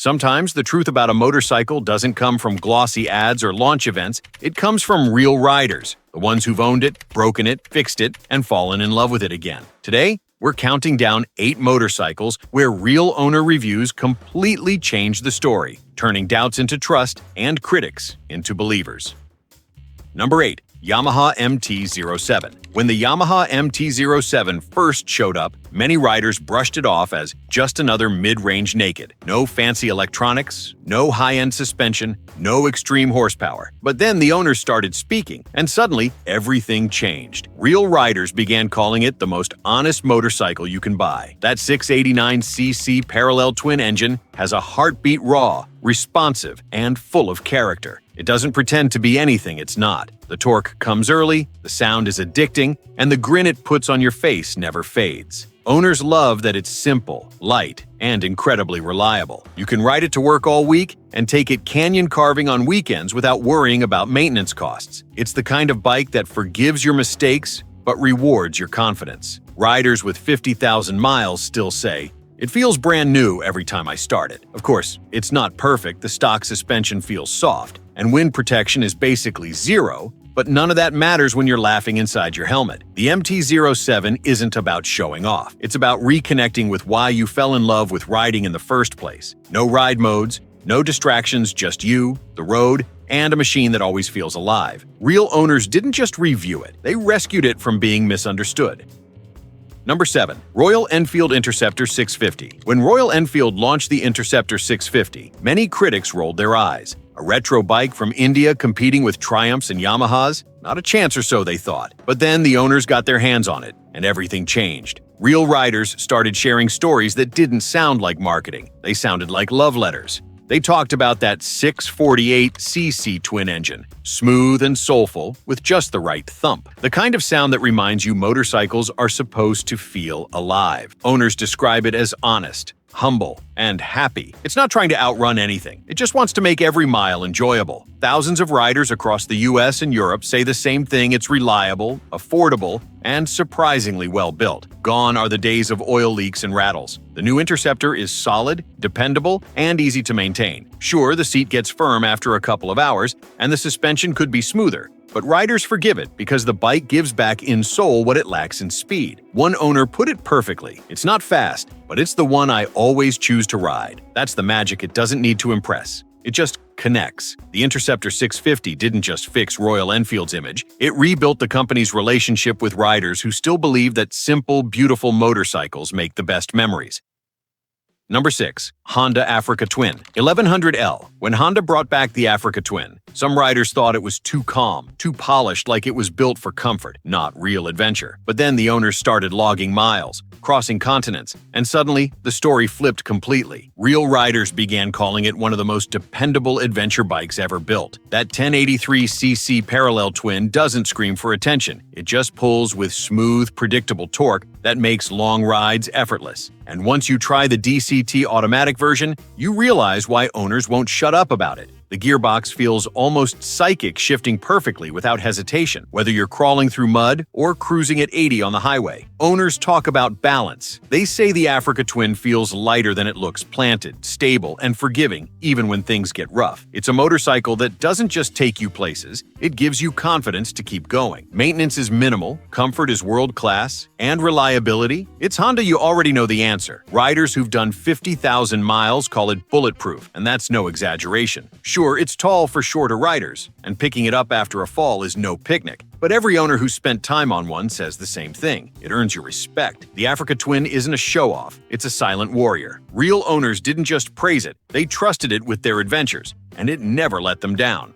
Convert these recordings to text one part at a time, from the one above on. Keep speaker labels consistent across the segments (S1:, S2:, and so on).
S1: Sometimes the truth about a motorcycle doesn't come from glossy ads or launch events, it comes from real riders, the ones who've owned it, broken it, fixed it, and fallen in love with it again. Today, we're counting down 8 motorcycles where real owner reviews completely changed the story, turning doubts into trust and critics into believers. Number 8. Yamaha MT-07. When the Yamaha MT-07 first showed up, many riders brushed it off as just another mid-range naked. No fancy electronics, no high-end suspension, no extreme horsepower. But then the owners started speaking, and suddenly everything changed. Real riders began calling it the most honest motorcycle you can buy. That 689cc parallel twin engine has a heartbeat raw, responsive, and full of character. It doesn't pretend to be anything it's not. The torque comes early, the sound is addicting, and the grin it puts on your face never fades. Owners love that it's simple, light, and incredibly reliable. You can ride it to work all week and take it canyon carving on weekends without worrying about maintenance costs. It's the kind of bike that forgives your mistakes but rewards your confidence. Riders with 50,000 miles still say, "It feels brand new every time I start it." Of course, it's not perfect. The stock suspension feels soft, and wind protection is basically zero, but none of that matters when you're laughing inside your helmet. The MT-07 isn't about showing off. It's about reconnecting with why you fell in love with riding in the first place. No ride modes, no distractions, just you, the road, and a machine that always feels alive. Real owners didn't just review it, they rescued it from being misunderstood. Number 7. Royal Enfield Interceptor 650. When Royal Enfield launched the Interceptor 650, many critics rolled their eyes. A retro bike from India competing with Triumphs and Yamahas? Not a chance or so, they thought. But then the owners got their hands on it, and everything changed. Real riders started sharing stories that didn't sound like marketing. They sounded like love letters. They talked about that 648cc twin engine, smooth and soulful with just the right thump. The kind of sound that reminds you motorcycles are supposed to feel alive. Owners describe it as honest, humble, and happy. It's not trying to outrun anything. It just wants to make every mile enjoyable. Thousands of riders across the US and Europe say the same thing. It's reliable, affordable, and surprisingly well built. Gone are the days of oil leaks and rattles. The new Interceptor is solid, dependable, and easy to maintain. Sure, the seat gets firm after a couple of hours, and the suspension could be smoother. But riders forgive it because the bike gives back in soul what it lacks in speed. One owner put it perfectly. "It's not fast, but it's the one I always choose to ride." That's the magic. It doesn't need to impress. It just connects. The Interceptor 650 didn't just fix Royal Enfield's image, it rebuilt the company's relationship with riders who still believe that simple, beautiful motorcycles make the best memories. Number 6. Honda Africa Twin 1100L. When Honda brought back the Africa Twin, some riders thought it was too calm, too polished, like it was built for comfort, not real adventure. But then the owners started logging miles, crossing continents, and suddenly the story flipped completely. Real riders began calling it one of the most dependable adventure bikes ever built. That 1083cc parallel twin doesn't scream for attention. It just pulls with smooth, predictable torque that makes long rides effortless. And once you try the DCT automatic version, you realize why owners won't shut up about it. The gearbox feels almost psychic, shifting perfectly without hesitation, whether you're crawling through mud or cruising at 80 on the highway. Owners talk about balance. They say the Africa Twin feels lighter than it looks, planted, stable, and forgiving, even when things get rough. It's a motorcycle that doesn't just take you places, it gives you confidence to keep going. Maintenance is minimal, comfort is world-class, and reliability? It's Honda. You already know the answer. Riders who've done 50,000 miles call it bulletproof, and that's no exaggeration. Sure, it's tall for shorter riders, and picking it up after a fall is no picnic. But every owner who spent time on one says the same thing. It earns your respect. The Africa Twin isn't a show-off, it's a silent warrior. Real owners didn't just praise it, they trusted it with their adventures, and it never let them down.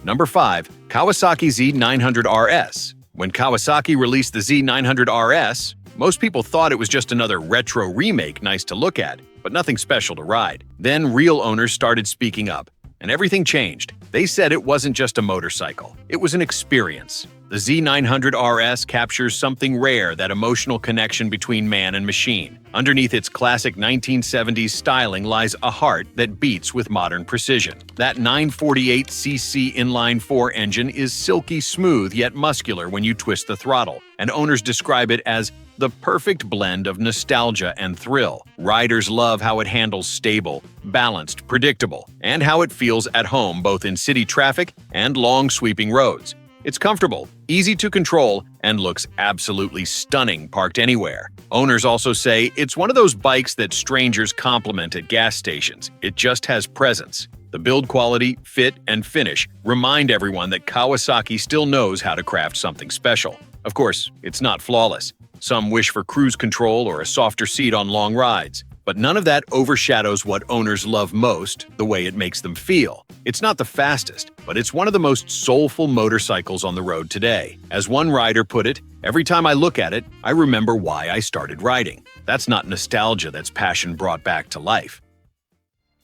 S1: Number 5. Kawasaki Z900RS. When Kawasaki released the Z900RS, most people thought it was just another retro remake nice to look at, but nothing special to ride. Then real owners started speaking up, and everything changed. They said it wasn't just a motorcycle, it was an experience. The Z900RS captures something rare, that emotional connection between man and machine. Underneath its classic 1970s styling lies a heart that beats with modern precision. That 948cc inline-4 engine is silky smooth yet muscular when you twist the throttle, and owners describe it as the perfect blend of nostalgia and thrill. Riders love how it handles stable, balanced, predictable, and how it feels at home both in city traffic and long sweeping roads. It's comfortable, easy to control, and looks absolutely stunning parked anywhere. Owners also say it's one of those bikes that strangers compliment at gas stations. It just has presence. The build quality, fit, and finish remind everyone that Kawasaki still knows how to craft something special. Of course, it's not flawless. Some wish for cruise control or a softer seat on long rides. But none of that overshadows what owners love most, the way it makes them feel. It's not the fastest, but it's one of the most soulful motorcycles on the road today. As one rider put it, "Every time I look at it, I remember why I started riding." That's not nostalgia, that's passion brought back to life.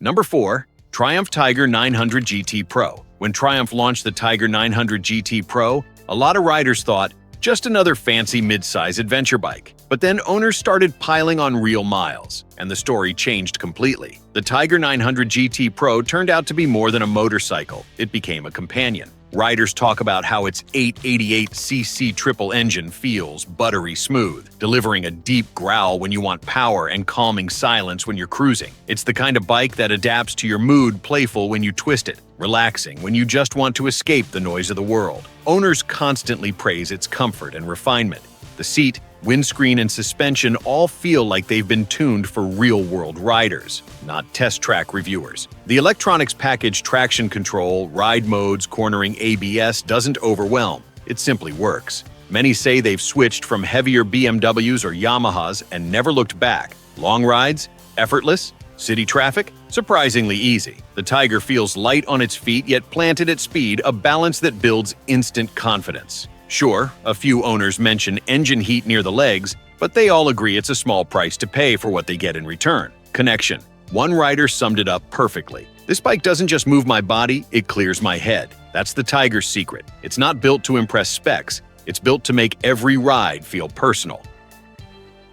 S1: Number 4. Triumph Tiger 900 GT Pro. When Triumph launched the Tiger 900 GT Pro, a lot of riders thought, just another fancy mid-size adventure bike. But then owners started piling on real miles, and the story changed completely. The Tiger 900 GT Pro turned out to be more than a motorcycle. It became a companion. Riders talk about how its 888cc triple engine feels buttery smooth, delivering a deep growl when you want power and calming silence when you're cruising. It's the kind of bike that adapts to your mood, playful when you twist it, relaxing when you just want to escape the noise of the world. Owners constantly praise its comfort and refinement. The seat, windscreen, and suspension all feel like they've been tuned for real-world riders, not test track reviewers. The electronics package traction control, ride modes, cornering ABS doesn't overwhelm. It simply works. Many say they've switched from heavier BMWs or Yamahas and never looked back. Long rides? Effortless? City traffic? Surprisingly easy. The Tiger feels light on its feet yet planted at speed, a balance that builds instant confidence. Sure, a few owners mention engine heat near the legs, but they all agree it's a small price to pay for what they get in return. Connection. One rider summed it up perfectly. "This bike doesn't just move my body, it clears my head." That's the Tiger's secret. It's not built to impress specs, it's built to make every ride feel personal.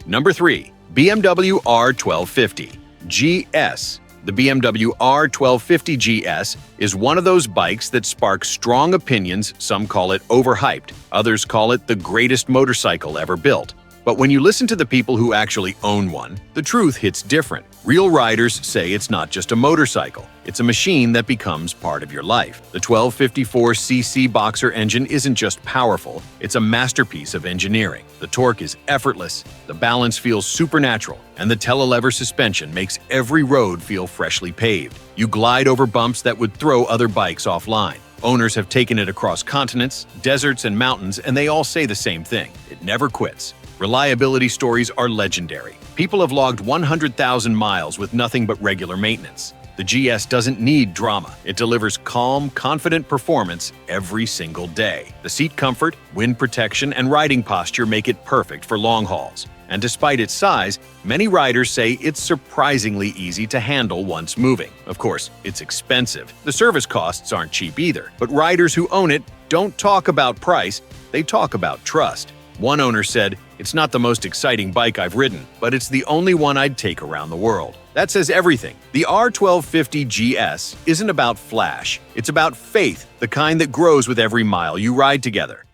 S1: Number 3. BMW R1250 GS. The BMW R1250 GS is one of those bikes that sparks strong opinions. Some call it overhyped, others call it the greatest motorcycle ever built. But when you listen to the people who actually own one, the truth hits different. Real riders say it's not just a motorcycle, it's a machine that becomes part of your life. The 1254cc boxer engine isn't just powerful, it's a masterpiece of engineering. The torque is effortless, the balance feels supernatural, and the telelever suspension makes every road feel freshly paved. You glide over bumps that would throw other bikes offline. Owners have taken it across continents, deserts, and mountains, and they all say the same thing: it never quits. Reliability stories are legendary. People have logged 100,000 miles with nothing but regular maintenance. The GS doesn't need drama. It delivers calm, confident performance every single day. The seat comfort, wind protection, and riding posture make it perfect for long hauls. And despite its size, many riders say it's surprisingly easy to handle once moving. Of course, it's expensive. The service costs aren't cheap either. But riders who own it don't talk about price, they talk about trust. One owner said, "It's not the most exciting bike I've ridden, but it's the only one I'd take around the world." That says everything. The R1250 GS isn't about flash. It's about faith, the kind that grows with every mile you ride together.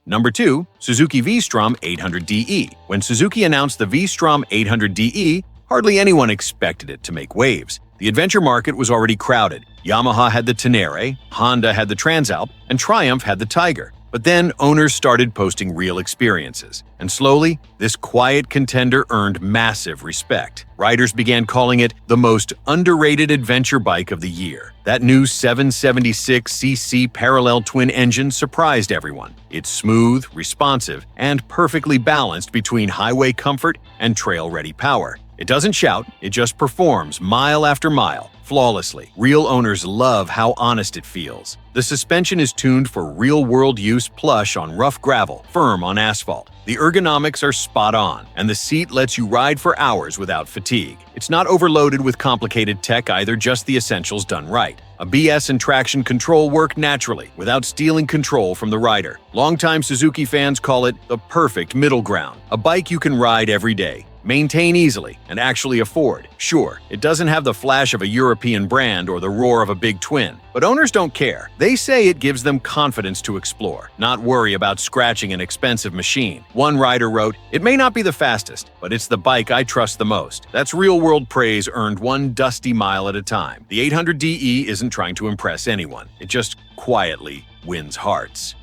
S1: Number 2. Suzuki V-Strom 800DE. When Suzuki announced the V-Strom 800DE, hardly anyone expected it to make waves. The adventure market was already crowded. Yamaha had the Tenere, Honda had the Transalp, and Triumph had the Tiger. But then owners started posting real experiences, and slowly, this quiet contender earned massive respect. Riders began calling it the most underrated adventure bike of the year. That new 776cc parallel twin engine surprised everyone. It's smooth, responsive, and perfectly balanced between highway comfort and trail-ready power. It doesn't shout, it just performs mile after mile, flawlessly. Real owners love how honest it feels. The suspension is tuned for real-world use, plush on rough gravel, firm on asphalt. The ergonomics are spot on, and the seat lets you ride for hours without fatigue. It's not overloaded with complicated tech either, just the essentials done right. ABS and traction control work naturally, without stealing control from the rider. Longtime Suzuki fans call it the perfect middle ground, a bike you can ride every day, maintain easily, and actually afford. Sure, it doesn't have the flash of a European brand or the roar of a big twin, but owners don't care. They say it gives them confidence to explore, not worry about scratching an expensive machine. One rider wrote, "It may not be the fastest, but it's the bike I trust the most." That's real-world praise earned one dusty mile at a time. The 800DE isn't trying to impress anyone. It just quietly wins hearts.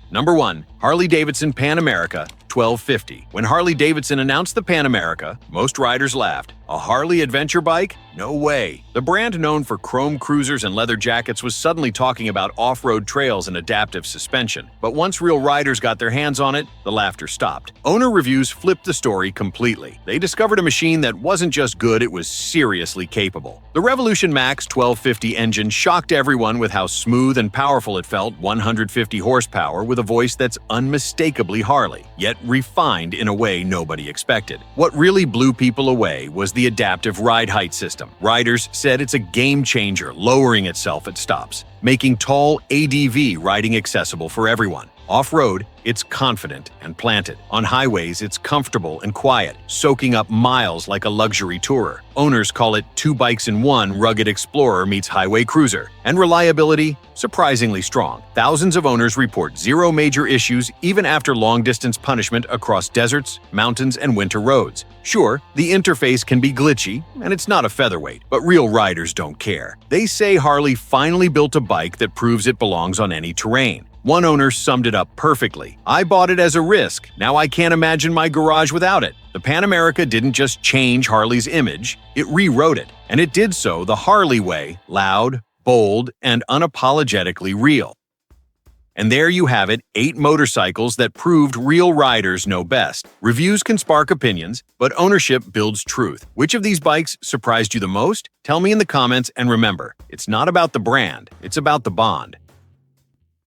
S1: Number 1. Harley-Davidson Pan America 1250. When Harley-Davidson announced the Pan America, most riders laughed. A Harley adventure bike? No way. The brand known for chrome cruisers and leather jackets was suddenly talking about off-road trails and adaptive suspension. But once real riders got their hands on it, the laughter stopped. Owner reviews flipped the story completely. They discovered a machine that wasn't just good, it was seriously capable. The Revolution Max 1250 engine shocked everyone with how smooth and powerful it felt, 150 horsepower with a voice that's unmistakably Harley, yet refined in a way nobody expected. What really blew people away was the adaptive ride height system. Riders said it's a game changer, lowering itself at stops, making tall ADV riding accessible for everyone. Off-road, it's confident and planted. On highways, it's comfortable and quiet, soaking up miles like a luxury tourer. Owners call it two bikes in one rugged explorer meets highway cruiser. And reliability? Surprisingly strong. Thousands of owners report zero major issues even after long-distance punishment across deserts, mountains, and winter roads. Sure, the interface can be glitchy, and it's not a featherweight, but real riders don't care. They say Harley finally built a bike that proves it belongs on any terrain. One owner summed it up perfectly. "I bought it as a risk. Now I can't imagine my garage without it." The Pan America didn't just change Harley's image, it rewrote it. And it did so the Harley way, loud, bold, and unapologetically real. And there you have it, 8 motorcycles that proved real riders know best. Reviews can spark opinions, but ownership builds truth. Which of these bikes surprised you the most? Tell me in the comments, and remember, it's not about the brand, it's about the bond.